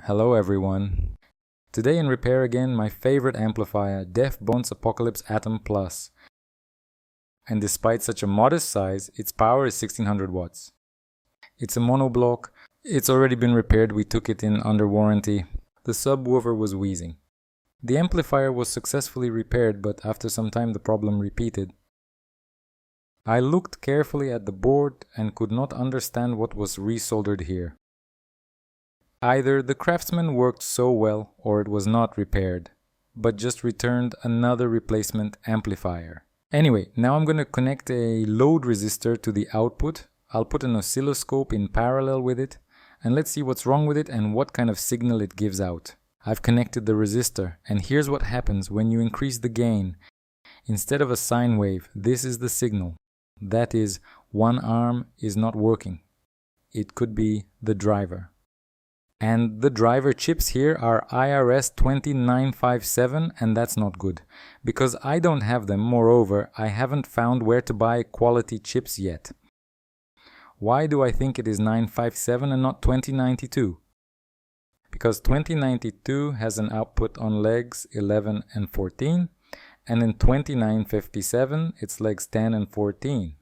Hello everyone. Today in repair again my favorite amplifier, Apocalypse AAP Plus. And despite such a modest size, its power is 1600 watts. It's a monoblock, it's already been repaired, we took it in under warranty. The subwoofer was wheezing. The amplifier was successfully repaired, but after some time the problem repeated. I looked carefully at the board and could not understand what was resoldered here. Either the craftsman worked so well or it was not repaired, but just returned another replacement amplifier. Anyway, now I'm going to connect a load resistor to the output. I'll put an oscilloscope in parallel with it, and let's see what's wrong with it and what kind of signal it gives out. I've connected the resistor, and here's what happens when you increase the gain. Instead of a sine wave, this is the signal. That is, one arm is not working. It could be the driver. And the driver chips here are IRS-20957, and that's not good. Because I don't have them, moreover, I haven't found where to buy quality chips yet. Why do I think it is 957 and not 2092? Because 2092 has an output on legs 11 and 14, and in 2957 it's legs 10 and 14.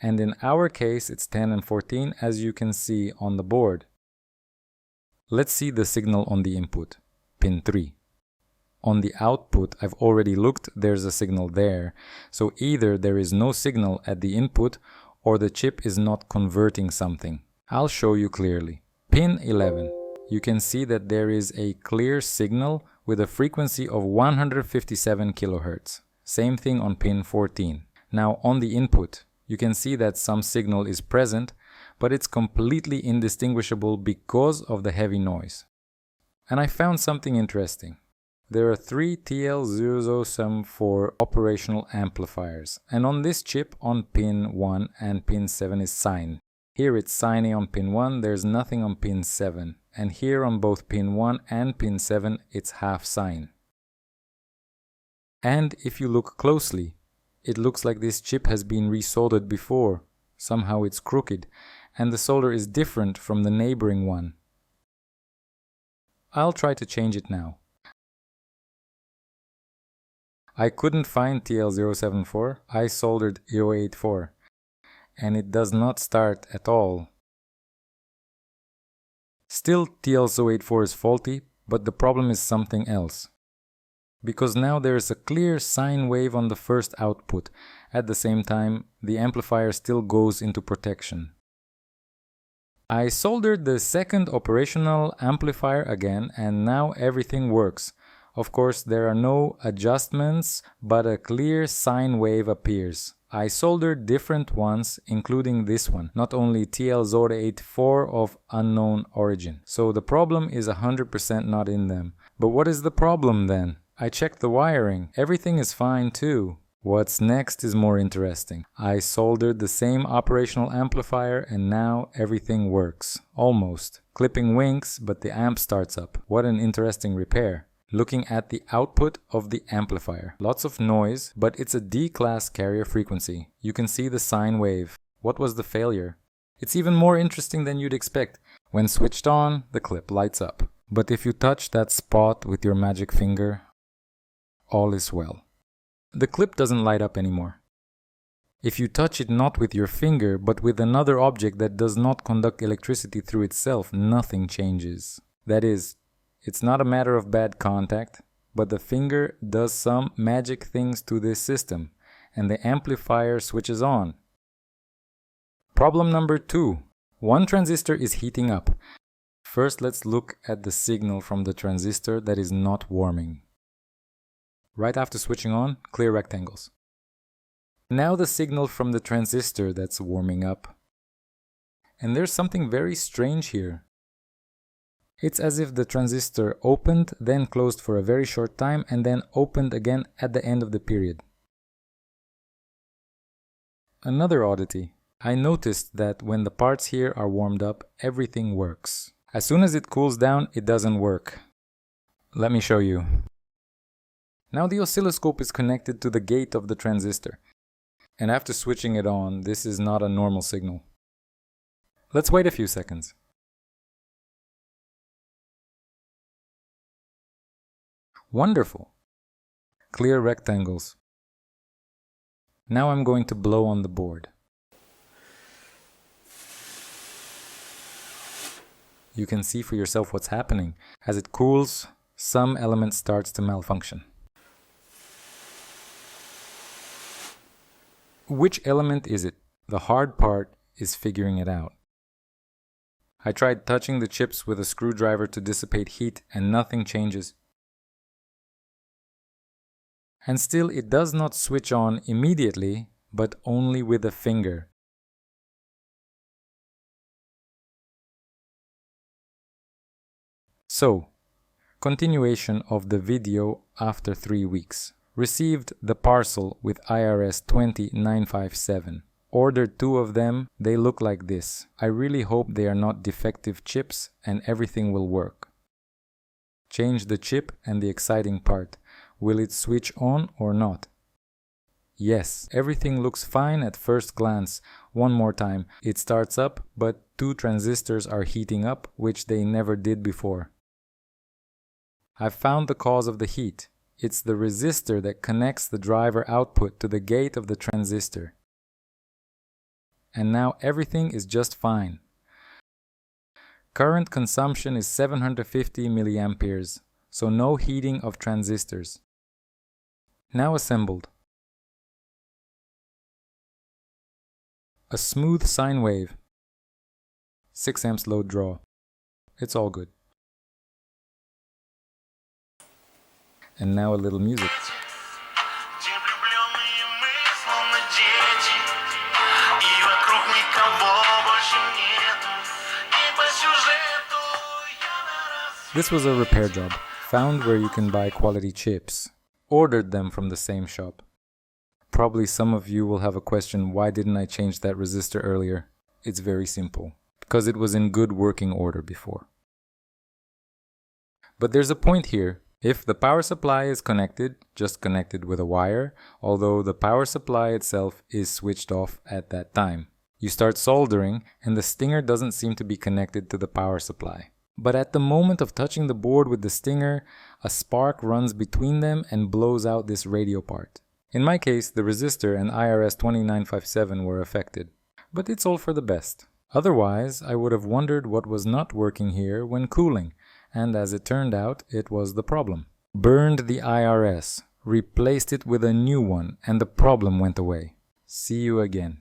And in our case it's 10 and 14, as you can see on the board. Let's see the signal on the input, pin 3. On the output, I've already looked, there's a signal there. So either there is no signal at the input or the chip is not converting something. I'll show you clearly. Pin 11. You can see that there is a clear signal with a frequency of 157 kHz. Same thing on pin 14. Now on the input, you can see that some signal is present, but it's completely indistinguishable because of the heavy noise. And I found something interesting. There are 3 TL0074 operational amplifiers, and on this chip on pin 1 and pin 7 is sine. Here it's sine A on pin 1, there's nothing on pin 7, and here on both pin 1 and pin 7 it's half sine. And if you look closely, it looks like this chip has been resoldered before. Somehow it's crooked, and the solder is different from the neighboring one. I'll try to change it now. I couldn't find TL074, I soldered 084, and it does not start at all. Still, TL084 is faulty, but the problem is something else. Because now there is a clear sine wave on the first output. At the same time, the amplifier still goes into protection. I soldered the second operational amplifier again, and now everything works. Of course, there are no adjustments, but a clear sine wave appears. I soldered different ones, including this one, not only TL084 of unknown origin. So the problem is 100% not in them. But what is the problem then? I checked the wiring. Everything is fine too. What's next is more interesting. I soldered the same operational amplifier and now everything works. Almost. Clipping winks, but the amp starts up. What an interesting repair. Looking at the output of the amplifier. Lots of noise, but it's a D-class carrier frequency. You can see the sine wave. What was the failure? It's even more interesting than you'd expect. When switched on, the clip lights up. But if you touch that spot with your magic finger, all is well. The clip doesn't light up anymore. If you touch it not with your finger, but with another object that does not conduct electricity through itself, nothing changes. That is, it's not a matter of bad contact, but the finger does some magic things to this system, and the amplifier switches on. Problem number 2. One transistor is heating up. First, let's look at the signal from the transistor that is not warming. Right after switching on, clear rectangles. Now the signal from the transistor that's warming up. And there's something very strange here. It's as if the transistor opened, then closed for a very short time, and then opened again at the end of the period. Another oddity. I noticed that when the parts here are warmed up, everything works. As soon as it cools down, it doesn't work. Let me show you. Now the oscilloscope is connected to the gate of the transistor. And after switching it on, this is not a normal signal. Let's wait a few seconds. Wonderful. Clear rectangles. Now I'm going to blow on the board. You can see for yourself what's happening. As it cools, some element starts to malfunction. Which element is it? The hard part is figuring it out. I tried touching the chips with a screwdriver to dissipate heat and nothing changes. And still it does not switch on immediately, but only with a finger. So, continuation of the video after 3 weeks. Received the parcel with IRS 20957. Ordered 2 of them, they look like this. I really hope they are not defective chips and everything will work. Change the chip and the exciting part. Will it switch on or not? Yes, everything looks fine at first glance. One more time. It starts up, but 2 transistors are heating up, which they never did before. I've found the cause of the heat. It's the resistor that connects the driver output to the gate of the transistor. And now everything is just fine. Current consumption is 750 milliamperes, so no heating of transistors. Now assembled. A smooth sine wave. 6 amps load draw. It's all good. And now a little music. This was a repair job, found where you can buy quality chips. Ordered them from the same shop. Probably some of you will have a question, why didn't I change that resistor earlier? It's very simple, because it was in good working order before. But there's a point here. If the power supply is connected, just connected with a wire, although the power supply itself is switched off at that time. You start soldering and the stinger doesn't seem to be connected to the power supply. But at the moment of touching the board with the stinger, a spark runs between them and blows out this radio part. In my case, the resistor and IRS 20957 were affected. But it's all for the best. Otherwise, I would have wondered what was not working here when cooling, and as it turned out, it was the problem. Burned the IRS, replaced it with a new one, and the problem went away. See you again.